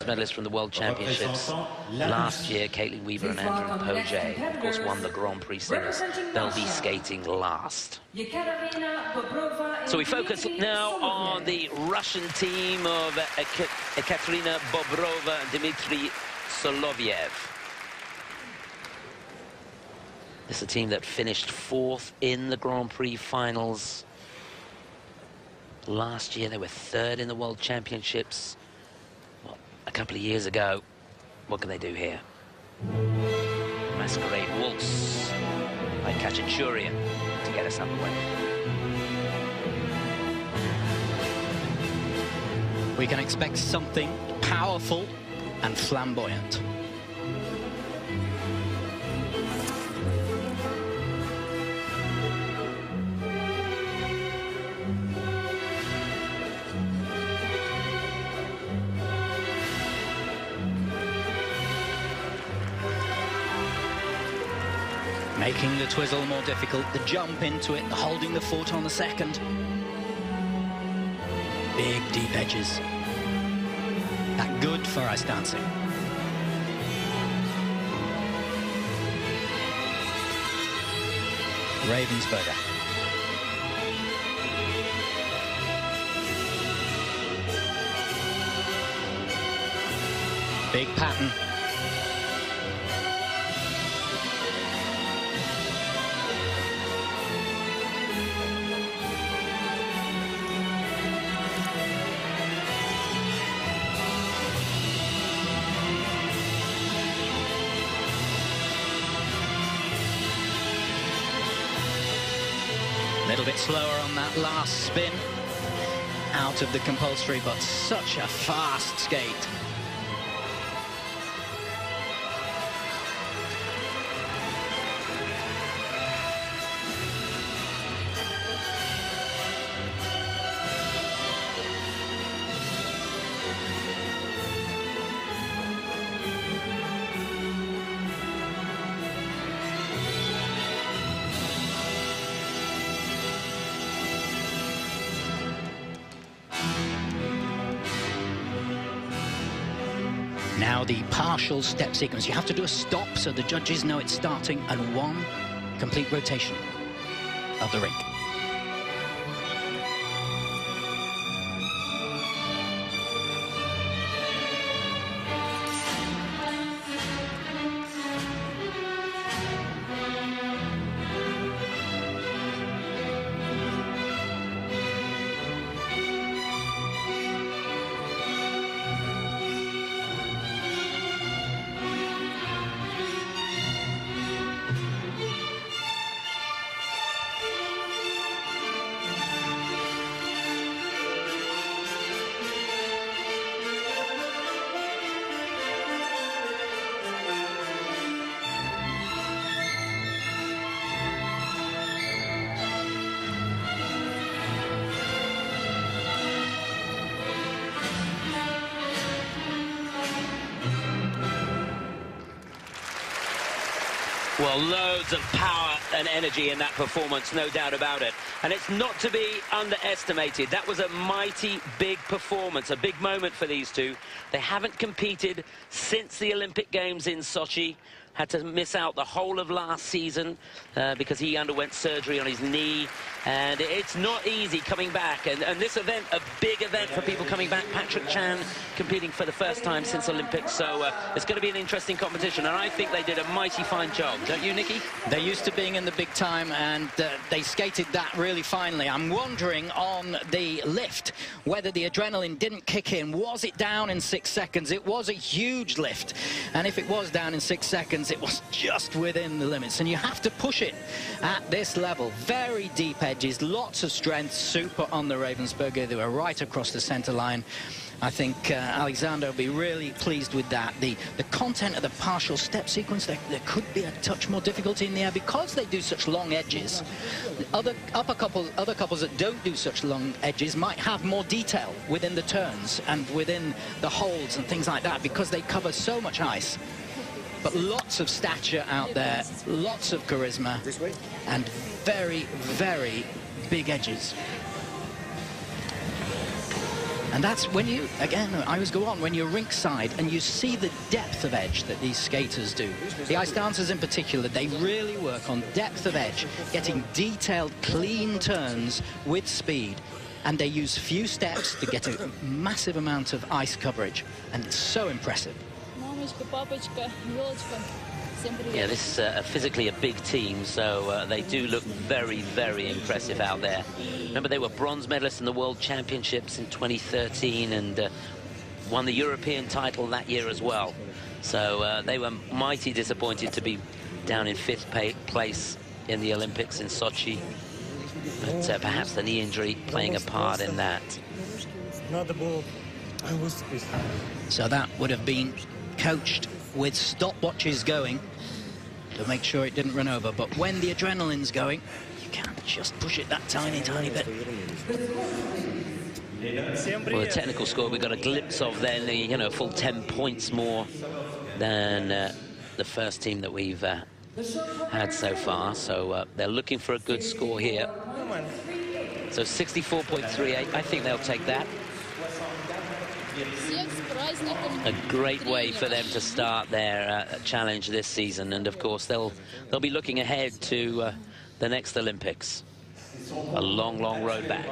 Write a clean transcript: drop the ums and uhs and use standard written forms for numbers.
medalists from the World Championships last year, Caitlin Weaver and Andrew Poget, of course, won the Grand Prix singles. They'll be skating last. So we focus now on the Russian team of Ekaterina Bobrova and Dmitri SOLOVIEV. This is a team that finished 4th in the Grand Prix finals. Last year they were 3rd in the World Championships. Well, a couple of years ago. What can they do here? Masquerade Waltz by Ekaterina to get us underway. We can expect something powerful and flamboyant. Making the twizzle more difficult, the jump into it, the holding the foot on the second. Big, deep edges. That good for ice dancing. Ravensburger. Big pattern. A little bit slower on that last spin, out of the compulsory, but such a fast skate. Now the partial step sequence. You have to do a stop so the judges know it's starting, and one complete rotation of the rink. Well, loads of power and energy in that performance, no doubt about it. And it's not to be underestimated. That was a mighty big performance, a big moment for these two. They haven't competed since the Olympic Games in Sochi. Had to miss out the whole of last season because he underwent surgery on his knee. And it's not easy coming back. And this event, a big event for people coming back. Patrick Chan competing for the first time since Olympics. So it's going to be an interesting competition. And I think they did a mighty fine job. Don't you, Nikki? They're used to being in the big time, and they skated that really finely. I'm wondering on the lift whether the adrenaline didn't kick in. Was it down in 6 seconds? It was a huge lift. And if it was down in 6 seconds, it was just within the limits. And you have to push it at this level. Very deep edges, lots of strength, super on the Ravensburger. They were right across the center line. I think Alexander will be really pleased with that. The content of the partial step sequence, there could be a touch more difficulty in the air because they do such long edges. Other couples that don't do such long edges might have more detail within the turns and within the holds and things like that because they cover so much ice. But lots of stature out there, lots of charisma, and very, very big edges. And that's when you, again, I always go on, when you're rinkside and you see the depth of edge that these skaters do. The ice dancers in particular, they really work on depth of edge, getting detailed, clean turns with speed. And they use few steps to get a massive amount of ice coverage. And it's so impressive. Yeah, this is physically a big team, so they do look very, very impressive out there. Remember, they were bronze medalists in the World Championships in 2013 and won the European title that year as well. So they were mighty disappointed to be down in 5th place in the Olympics in Sochi. But perhaps the knee injury playing a part in that. So that would have been coached with stopwatches going to make sure it didn't run over. But when the adrenaline's going, you can't just push it that tiny, tiny bit. Well, the technical score we got a glimpse of then, you know, full 10 points more than the first team that we've had so far. So they're looking for a good score here. So 64.38, I think they'll take that. A great way for them to start their challenge this season, and of course they'll be looking ahead to the next Olympics. A long, long road back.